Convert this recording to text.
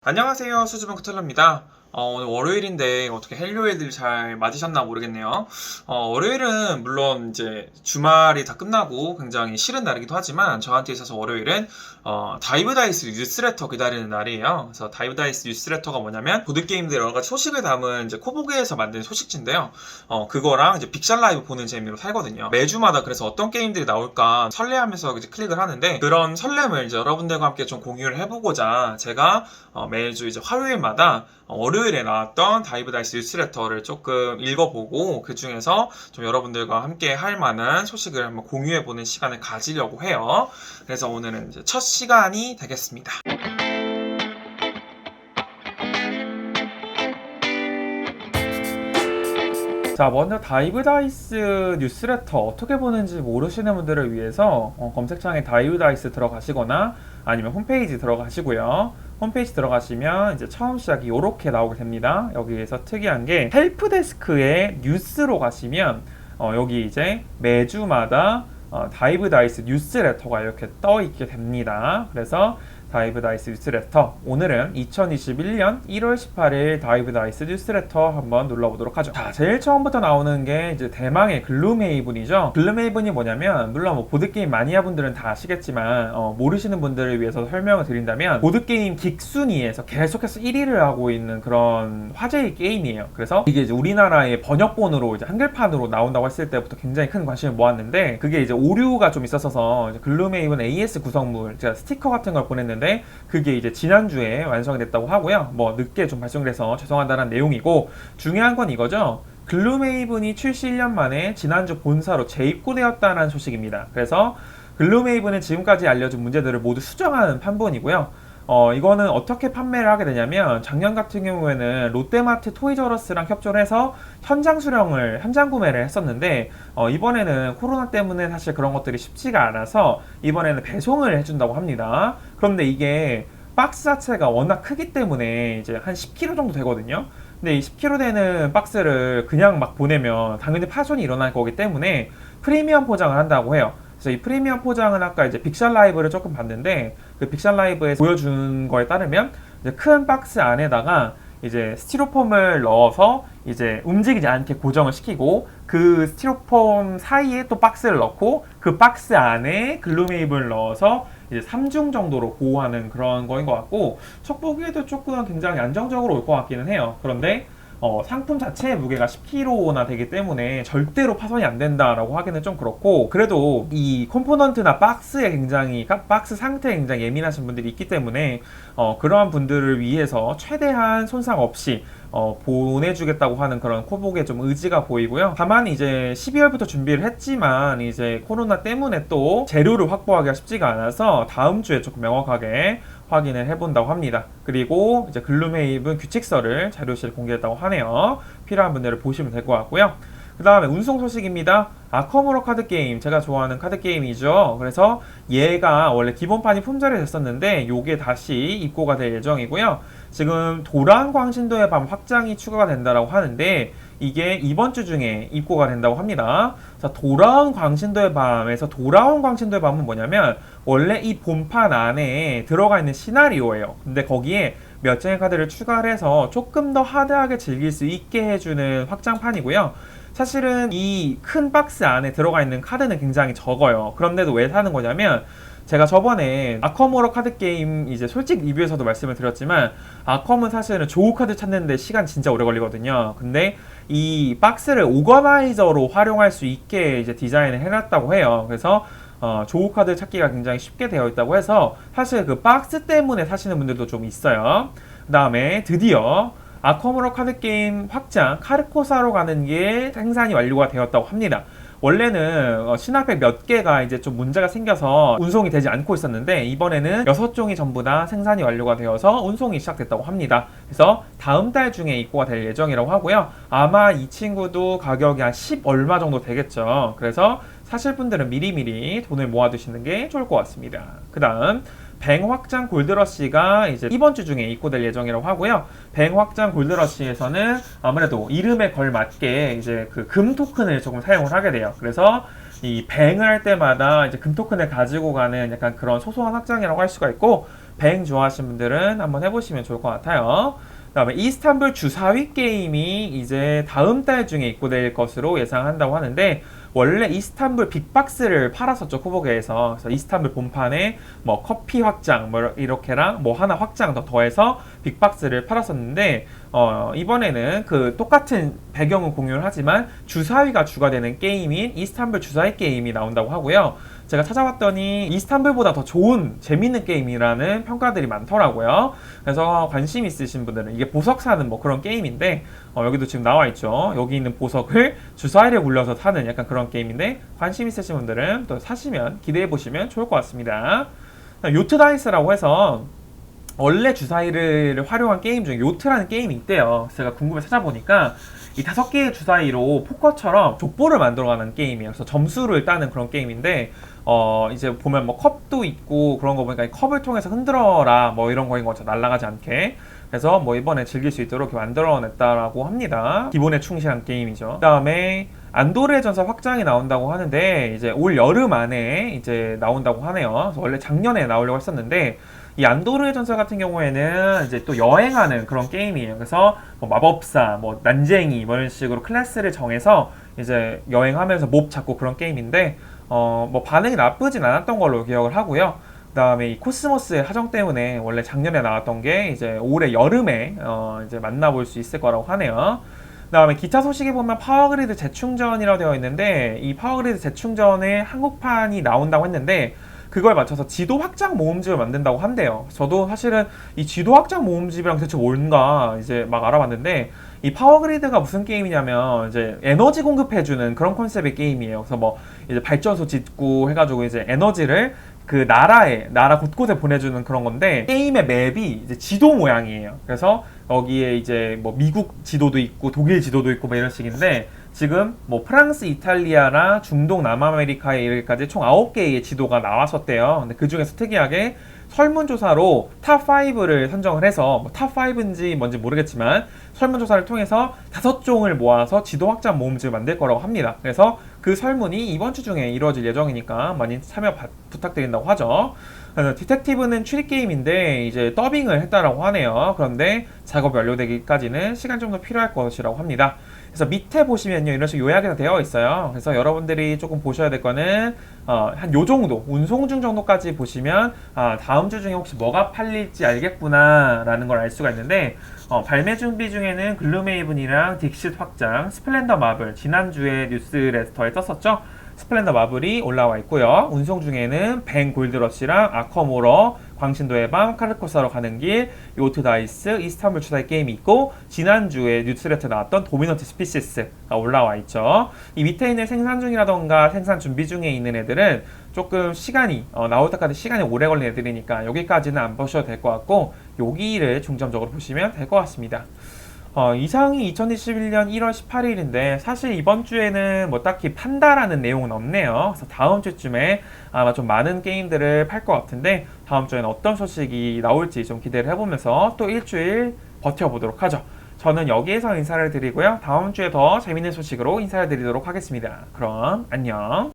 안녕하세요. 수즈뱅 쿠텔러입니다. 오늘 월요일인데 어떻게 헬로일들 잘 맞으셨나 모르겠네요. 월요일은 물론 이제 주말이 다 끝나고 굉장히 싫은 날이기도 하지만 저한테 있어서 월요일은 다이브 다이스 뉴스레터 기다리는 날이에요. 그래서 다이브 다이스 뉴스레터가 뭐냐면 보드게임들 여러 가지 소식을 담은 이제 코보기에서 만든 소식지인데요. 그거랑 이제 빅샷 라이브 보는 재미로 살거든요. 매주마다 그래서 어떤 게임들이 나올까 설레하면서 이제 클릭을 하는데 그런 설렘을 이제 여러분들과 함께 좀 공유를 해보고자 제가 매주 이제 화요일마다 월요일에 나왔던 다이브 다이스 뉴스레터를 조금 읽어보고 그 중에서 좀 여러분들과 함께 할 만한 소식을 한번 공유해보는 시간을 가지려고 해요. 그래서 오늘은 이제 첫 시간이 되겠습니다. 자, 먼저 다이브 다이스 뉴스레터 어떻게 보는지 모르시는 분들을 위해서 검색창에 다이브 다이스 들어가시거나 아니면 홈페이지 들어가시고요. 홈페이지 들어가시면 이제 처음 시작이 이렇게 나오게 됩니다. 여기에서 특이한 게 헬프데스크에 뉴스로 가시면 여기 이제 매주마다 다이브 다이스 뉴스레터가 이렇게 떠 있게 됩니다. 그래서 다이브 다이스 뉴스레터, 오늘은 2021년 1월 18일 다이브 다이스 뉴스레터 한번 눌러보도록 하죠. 자, 제일 처음부터 나오는 게 이제 대망의 글룸헤이븐이죠. 글룸헤이븐이 뭐냐면 물론 뭐 보드게임 마니아 분들은 다 아시겠지만 모르시는 분들을 위해서 설명을 드린다면 보드게임 긱순위에서 계속해서 1위를 하고 있는 그런 화제의 게임이에요. 그래서 이게 이제 우리나라의 번역본으로 이제 한글판으로 나온다고 했을 때부터 굉장히 큰 관심을 모았는데 그게 이제 오류가 좀 있어서 글룸헤이븐 AS 구성물 제가 스티커 같은 걸 보냈는데 그게 이제 지난주에 완성이 됐다고 하고요. 뭐 늦게 좀 발송돼서 죄송하다는 내용이고 중요한 건 이거죠. 글룸헤이븐이 출시 1년 만에 지난주 본사로 재입고되었다는 소식입니다. 그래서 글룸헤이븐은 지금까지 알려준 문제들을 모두 수정하는 판본이고요. 이거는 어떻게 판매를 하게 되냐면 작년 같은 경우에는 롯데마트 토이저러스랑 협조를 해서 현장 구매를 했었는데 이번에는 코로나 때문에 사실 그런 것들이 쉽지가 않아서 이번에는 배송을 해준다고 합니다. 그런데 이게 박스 자체가 워낙 크기 때문에 이제 한 10kg 정도 되거든요. 근데 이 10kg 되는 박스를 그냥 막 보내면 당연히 파손이 일어날 거기 때문에 프리미엄 포장을 한다고 해요. 그래서 이 프리미엄 포장은 아까 이제 빅샷 라이브를 조금 봤는데 그 빅샷 라이브에서 보여준 거에 따르면 이제 큰 박스 안에다가 이제 스티로폼을 넣어서 이제 움직이지 않게 고정을 시키고 그 스티로폼 사이에 또 박스를 넣고 그 박스 안에 글룸헤이븐을 넣어서 이제 3중 정도로 보호하는 그런 거인 것 같고 첫 보기에도 조금 굉장히 안정적으로 올 것 같기는 해요. 그런데 상품 자체의 무게가 10kg나 되기 때문에 절대로 파손이 안 된다라고 하기는 좀 그렇고 그래도 이 컴포넌트나 박스에 굉장히 박스 상태에 굉장히 예민하신 분들이 있기 때문에 그러한 분들을 위해서 최대한 손상 없이 보내주겠다고 하는 그런 코복의 좀 의지가 보이고요. 다만 이제 12월부터 준비를 했지만 이제 코로나 때문에 또 재료를 확보하기가 쉽지가 않아서 다음 주에 조금 명확하게 확인을 해본다고 합니다. 그리고 이제 글룸헤이븐 규칙서를 자료실에 공개했다고 하네요. 필요한 분들을 보시면 될 것 같고요. 그 다음에 운송 소식입니다. 아컴으로 카드게임, 제가 좋아하는 카드게임이죠. 그래서 얘가 원래 기본판이 품절이 됐었는데 요게 다시 입고가 될 예정이고요. 지금 도란 광신도의 밤 확장이 추가가 된다고 하는데 이게 이번 주 중에 입고가 된다고 합니다. 자, 돌아온 광신도의 밤에서 돌아온 광신도의 밤은 뭐냐면 원래 이 본판 안에 들어가 있는 시나리오예요. 근데 거기에 몇 장의 카드를 추가를 해서 조금 더 하드하게 즐길 수 있게 해주는 확장판이고요. 사실은 이 큰 박스 안에 들어가 있는 카드는 굉장히 적어요. 그런데도 왜 사는 거냐면 제가 저번에 아컴 호러 카드 게임 이제 솔직 리뷰에서도 말씀을 드렸지만 아컴은 사실은 조우 카드 찾는데 시간 진짜 오래 걸리거든요. 근데 이 박스를 오거나이저로 활용할 수 있게 이제 디자인을 해놨다고 해요. 그래서 조우 카드 찾기가 굉장히 쉽게 되어 있다고 해서 사실 그 박스 때문에 사시는 분들도 좀 있어요. 그 다음에 드디어 아컴 호러 카드 게임 확장 카르코사로 가는 게 생산이 완료가 되었다고 합니다. 원래는 신화팩 몇 개가 이제 좀 문제가 생겨서 운송이 되지 않고 있었는데 이번에는 6종이 전부 다 생산이 완료가 되어서 운송이 시작됐다고 합니다. 그래서 다음 달 중에 입고가 될 예정이라고 하고요. 아마 이 친구도 가격이 한 10 얼마 정도 되겠죠. 그래서 사실 분들은 미리미리 돈을 모아두시는 게 좋을 것 같습니다. 그 다음 뱅 확장 골드러시가 이제 이번 주 중에 입고될 예정이라고 하고요. 뱅 확장 골드러시에서는 아무래도 이름에 걸맞게 이제 그 금 토큰을 조금 사용을 하게 돼요. 그래서 이 뱅을 할 때마다 이제 금 토큰을 가지고 가는 약간 그런 소소한 확장이라고 할 수가 있고 뱅 좋아하시는 분들은 한번 해보시면 좋을 것 같아요. 그다음에 이스탄불 주사위 게임이 이제 다음 달 중에 입고될 것으로 예상한다고 하는데, 원래 이스탄불 빅박스를 팔았었죠, 쿠보게에서. 그래서 이스탄불 본판에 뭐 커피 확장 뭐 이렇게랑 뭐 하나 확장 더 더해서 빅박스를 팔았었는데, 이번에는 그 똑같은 배경은 공유를 하지만 주사위가 주가 되는 게임인 이스탄불 주사위 게임이 나온다고 하고요. 제가 찾아봤더니 이스탄불보다 더 좋은 재밌는 게임이라는 평가들이 많더라고요. 그래서 관심 있으신 분들은, 이게 보석 사는 뭐 그런 게임인데, 여기도 지금 나와 있죠. 여기 있는 보석을 주사위를 굴려서 사는 약간 그런 게임인데, 관심 있으신 분들은 또 사시면 기대해 보시면 좋을 것 같습니다. 요트 다이스라고 해서 원래 주사위를 활용한 게임 중에 요트라는 게임이 있대요. 제가 궁금해 찾아보니까 이 5개의 주사위로 포커처럼 족보를 만들어가는 게임이에요. 그래서 점수를 따는 그런 게임인데, 이제 보면 뭐 컵도 있고 그런 거 보니까 이 컵을 통해서 흔들어라 뭐 이런 거인 거죠. 날아가지 않게. 그래서 뭐 이번에 즐길 수 있도록 이렇게 만들어냈다라고 합니다. 기본에 충실한 게임이죠. 그 다음에 안도르의 전설 확장이 나온다고 하는데, 이제 올 여름 안에 이제 나온다고 하네요. 그래서 원래 작년에 나오려고 했었는데, 이 안도르의 전설 같은 경우에는 이제 또 여행하는 그런 게임이에요. 그래서 뭐 마법사, 뭐 난쟁이 뭐 이런 식으로 클래스를 정해서 이제 여행하면서 몹 잡고 그런 게임인데, 뭐 반응이 나쁘진 않았던 걸로 기억을 하고요. 그다음에 이 코스모스의 하정 때문에 원래 작년에 나왔던 게 이제 올해 여름에 이제 만나볼 수 있을 거라고 하네요. 그다음에 기타 소식에 보면 파워그리드 재충전이라고 되어 있는데, 이 파워그리드 재충전의 한국판이 나온다고 했는데, 그걸 맞춰서 지도 확장 모음집을 만든다고 한대요. 저도 사실은 이 지도 확장 모음집이랑 대체 뭔가 이제 막 알아봤는데, 이 파워그리드가 무슨 게임이냐면 이제 에너지 공급해주는 그런 컨셉의 게임이에요. 그래서 뭐 이제 발전소 짓고 해가지고 이제 에너지를 그 나라 곳곳에 보내주는 그런 건데, 게임의 맵이 이제 지도 모양이에요. 그래서 여기에 이제 뭐 미국 지도도 있고 독일 지도도 있고 뭐 이런 식인데, 지금 뭐 프랑스, 이탈리아나 중동, 남아메리카에 이르기까지 총 9개의 지도가 나왔었대요. 근데 그 중에서 특이하게 설문조사로 탑5를 선정을 해서, 뭐 탑5인지 뭔지 모르겠지만 설문조사를 통해서 5종을 모아서 지도 확장 모음집을 만들 거라고 합니다. 그래서 그 설문이 이번 주 중에 이루어질 예정이니까 많이 참여 부탁드린다고 하죠. 디텍티브는 추리 게임인데 이제 더빙을 했다라고 하네요. 그런데 작업이 완료되기까지는 시간 좀 더 필요할 것이라고 합니다. 그래서 밑에 보시면요, 이런 식으로 요약이 되어 있어요. 그래서 여러분들이 조금 보셔야 될 거는 한 요 정도, 운송중 정도까지 보시면 다음 주 중에 혹시 뭐가 팔릴지 알겠구나 라는 걸 알 수가 있는데, 발매 준비 중에는 글루메이븐이랑 딕싯 확장, 스플렌더 마블, 지난주에 뉴스레터에 떴었죠. 스플렌더 마블이 올라와 있고요. 운송 중에는 뱅 골드러시랑 아커모러, 광신도의 밤, 카르코사로 가는 길, 요트 다이스, 이스탄불 주사위 게임이 있고, 지난주에 뉴스레터 나왔던 도미넌트 스피시스가 올라와 있죠. 이 밑에 있는 생산 중이라던가 생산 준비 중에 있는 애들은 조금 시간이 나올 때까지 시간이 오래 걸리는 애들이니까 여기까지는 안 보셔도 될 것 같고, 여기를 중점적으로 보시면 될 것 같습니다. 이상이 2021년 1월 18일인데 사실 이번 주에는 뭐 딱히 판다라는 내용은 없네요. 그래서 다음 주쯤에 아마 좀 많은 게임들을 팔 것 같은데, 다음 주에는 어떤 소식이 나올지 좀 기대를 해보면서 또 일주일 버텨보도록 하죠. 저는 여기에서 인사를 드리고요. 다음 주에 더 재밌는 소식으로 인사를 드리도록 하겠습니다. 그럼 안녕.